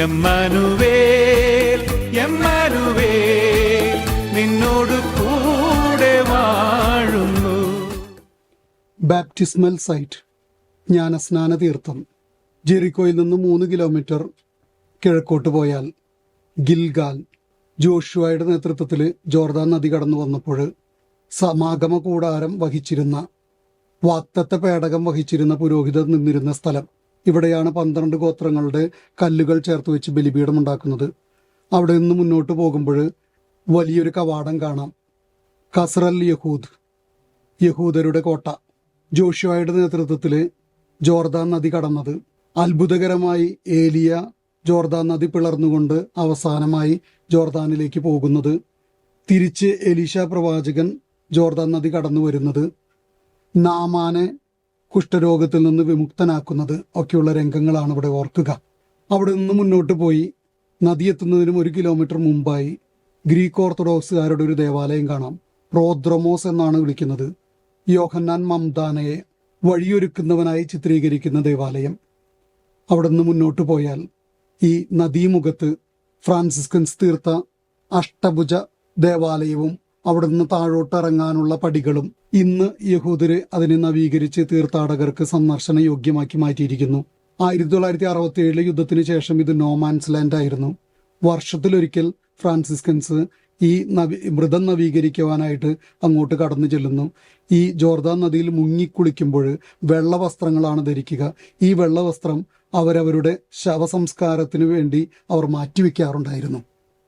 എമ്മാനുവേൽ എമ്മാനുവേൽ നിന്നോട് കൂടെ വാഴുന്നു. ബാപ്റ്റിസ്മൽ സൈറ്റ് ജ്ഞാനസ്നാന തീർത്ഥം. ജെറിക്കോയിൽ നിന്ന് 3 കിലോമീറ്റർ കിഴക്കോട്ട് പോയാൽ ഗിൽഗാൽ. ജോഷുവയുടെ നേതൃത്വത്തിൽ ജോർദാൻ നദി കടന്നു വന്നപ്പോൾ സമാഗമ കൂടാരം വഹിച്ചിരുന്ന, വാഗ്ദത്ത പേടകം വഹിച്ചിരുന്ന പുരോഹിതർ നിന്നിരുന്ന സ്ഥലം. ഇവിടെയാണ് 12 ഗോത്രങ്ങളുടെ കല്ലുകൾ ചേർത്ത് വെച്ച് ബലിപീഠം ഉണ്ടാക്കുന്നത്. അവിടെ നിന്ന് മുന്നോട്ട് പോകുമ്പോൾ വലിയൊരു കവാടം കാണാം. കസ്റൽ യഹൂദ്, യഹൂദരുടെ കോട്ട. ജോഷുവയുടെ നേതൃത്വത്തിൽ ജോർദാൻ നദി കടന്നത്. അത്ഭുതകരമായി ഏലിയ ജോർദാൻ നദി പിളർന്നുകൊണ്ട് അവസാനമായി ജോർദാനിലേക്ക് പോകുന്നത്, തിരിച്ച് എലീശ പ്രവാചകൻ ജോർദാൻ നദി കടന്നു വരുന്നത്, നാമാനെ കുഷ്ഠരോഗത്തിൽ നിന്ന് വിമുക്തനാക്കുന്നത് ഒക്കെയുള്ള രംഗങ്ങളാണ് ഇവിടെ ഓർക്കുക. അവിടെ നിന്ന് മുന്നോട്ട് പോയി നദി എത്തുന്നതിനും 1 കിലോമീറ്റർ മുമ്പായി ഗ്രീക്ക് ഓർത്തഡോക്സുകാരുടെ ഒരു ദേവാലയം കാണാം. പ്രോദ്രമോസ് എന്നാണ് വിളിക്കുന്നത്. യോഹന്നാൻ മംദാനയെ വഴിയൊരുക്കുന്നവനായി ചിത്രീകരിക്കുന്ന ദേവാലയം. അവിടെ നിന്ന് മുന്നോട്ട് പോയാൽ ഈ നദീമുഖത്ത് ഫ്രാൻസിസ്കൻസ് തീർത്ത അഷ്ടഭുജ ദേവാലയവും അവിടെ നിന്ന് താഴോട്ട് ഇറങ്ങാനുള്ള പടികളും ഇന്ന് യഹൂദര് അതിനെ നവീകരിച്ച് തീർത്ഥാടകർക്ക് സന്ദർശന യോഗ്യമാക്കി മാറ്റിയിരിക്കുന്നു. 1967 യുദ്ധത്തിന് ശേഷം ഇത് നോമാൻസ് ലാൻഡ് ആയിരുന്നു. വർഷത്തിലൊരിക്കൽ ഫ്രാൻസിസ്കൻസ് ഈ മൃതം നവീകരിക്കുവാനായിട്ട് അങ്ങോട്ട് കടന്നു ചെല്ലുന്നു. ഈ ജോർദാൻ നദിയിൽ മുങ്ങിക്കുളിക്കുമ്പോൾ വെള്ള വസ്ത്രങ്ങളാണ് ധരിക്കുക. ഈ വെള്ള വസ്ത്രം അവരവരുടെ ശവസംസ്കാരത്തിന് വേണ്ടി അവർ മാറ്റിവെക്കാറുണ്ടായിരുന്നു.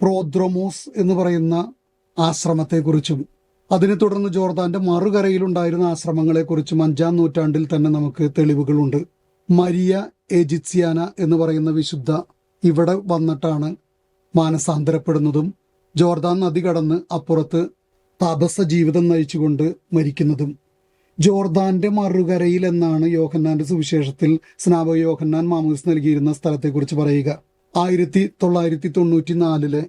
പ്രോദ്രമോസ് എന്ന് പറയുന്ന ആശ്രമത്തെക്കുറിച്ചും അതിനെ തുടർന്ന് ജോർദാന്റെ മറുകരയിലുണ്ടായിരുന്ന ആശ്രമങ്ങളെക്കുറിച്ചും 5-ാം നൂറ്റാണ്ടിൽ തന്നെ നമുക്ക് തെളിവുകളുണ്ട്. മരിയ എജിത്സിയാന എന്ന് പറയുന്ന വിശുദ്ധ ഇവിടെ വന്നിട്ടാണ് മാനസാന്തരപ്പെടുന്നതും ജോർദാൻ നദി കടന്ന് അപ്പുറത്ത് തപസ്സ ജീവിതം നയിച്ചുകൊണ്ട് മരിക്കുന്നതും. ജോർദാന്റെ മറുകരയിൽ എന്നാണ് യോഹന്നാന്റെ സുവിശേഷത്തിൽ സ്നാപക യോഹന്നാൻ മാമോദീസ നൽകിയിരുന്ന സ്ഥലത്തെക്കുറിച്ച് പറയുക. 1994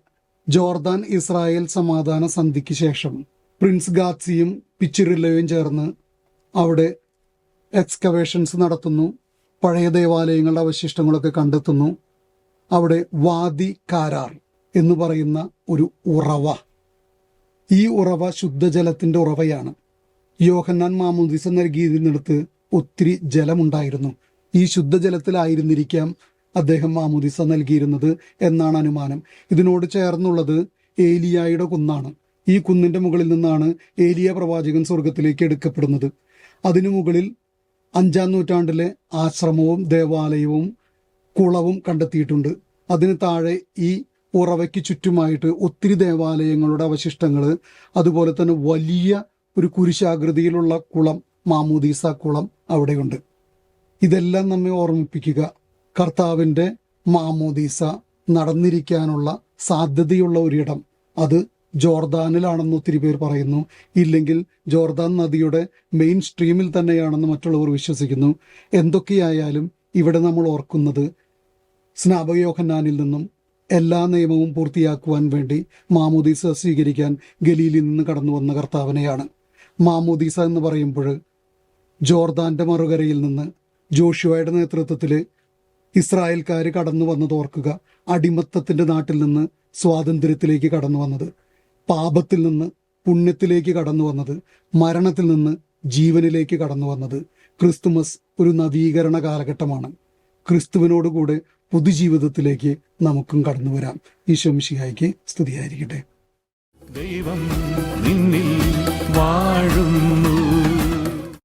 ജോർദാൻ ഇസ്രായേൽ സമാധാന സന്ധിക്ക് ശേഷം പ്രിൻസ് ഗാത്സിയും പിച്ചിറില്ലയും ചേർന്ന് അവിടെ എക്സ്കവേഷൻസ് നടത്തുന്നു. പഴയ ദേവാലയങ്ങളുടെ അവശിഷ്ടങ്ങളൊക്കെ കണ്ടെത്തുന്നു. അവിടെ വാദി കാരാർ എന്ന് പറയുന്ന ഒരു ഉറവ, ഈ ഉറവ ശുദ്ധജലത്തിന്റെ ഉറവയാണ്. യോഹന്നാൻ മാമോദീസ നൽകിയതിനടുത്ത് ഒത്തിരി ജലമുണ്ടായിരുന്നു. ഈ ശുദ്ധജലത്തിലായിരുന്നിരിക്കാം അദ്ദേഹം മാമോദീസ നൽകിയിരുന്നത് എന്നാണ് അനുമാനം. ഇതിനോട് ചേർന്നുള്ളത് ഏലിയായുടെ കുന്നാണ്. ഈ കുന്നിന്റെ മുകളിൽ നിന്നാണ് ഏലിയ പ്രവാചകൻ സ്വർഗത്തിലേക്ക് എടുക്കപ്പെടുന്നത്. അതിനു മുകളിൽ 5-ാം നൂറ്റാണ്ടിലെ ആശ്രമവും ദേവാലയവും കുളവും കണ്ടെത്തിയിട്ടുണ്ട്. അതിന് താഴെ ഈ ഉറവയ്ക്ക് ചുറ്റുമായിട്ട് ഒത്തിരി ദേവാലയങ്ങളുടെ അവശിഷ്ടങ്ങൾ, അതുപോലെ തന്നെ വലിയ ഒരു കുരിശാകൃതിയിലുള്ള കുളം, മാമോദീസ കുളം അവിടെയുണ്ട്. ഇതെല്ലാം നമ്മെ ഓർമ്മിപ്പിക്കുക, കർത്താവിൻ്റെ മാമോദീസ നടന്നിരിക്കാനുള്ള സാധ്യതയുള്ള ഒരിടം അത് ജോർദാനിലാണെന്ന് ഒത്തിരി പേർ പറയുന്നു. ഇല്ലെങ്കിൽ ജോർദാൻ നദിയുടെ മെയിൻ സ്ട്രീമിൽ തന്നെയാണെന്ന് മറ്റുള്ളവർ വിശ്വസിക്കുന്നു. എന്തൊക്കെയായാലും ഇവിടെ നമ്മൾ ഓർക്കുന്നത് സ്നാപക യോഹന്നാനിൽ നിന്നും എല്ലാ നിയമവും പൂർത്തിയാക്കുവാൻ വേണ്ടി മാമോദീസ സ്വീകരിക്കാൻ ഗലീലിൽ നിന്ന് കടന്നു വന്ന കർത്താവിനെയാണ്. മാമോദീസ എന്ന് പറയുമ്പോൾ ജോർദാന്റെ മറുകരയിൽ നിന്ന് ജോഷുവയുടെ നേതൃത്വത്തിൽ ഇസ്രായേൽക്കാർ കടന്നു വന്നത് ഓർക്കുക. അടിമത്തത്തിന്റെ നാട്ടിൽ നിന്ന് സ്വാതന്ത്ര്യത്തിലേക്ക് കടന്നു വന്നത്, പാപത്തിൽ നിന്ന് പുണ്യത്തിലേക്ക് കടന്നു വന്നത്, മരണത്തിൽ നിന്ന് ജീവനിലേക്ക് കടന്നു വന്നത്. ക്രിസ്തുമസ് ഒരു നവീകരണ കാലഘട്ടമാണ്. ക്രിസ്തുവിനോടുകൂടെ പുതുജീവിതത്തിലേക്ക് നമുക്കും കടന്നു വരാം. ഈശോ മിശിഹായ്ക്ക് സ്തുതിയായിരിക്കട്ടെ. ദൈവം നിന്നിൽ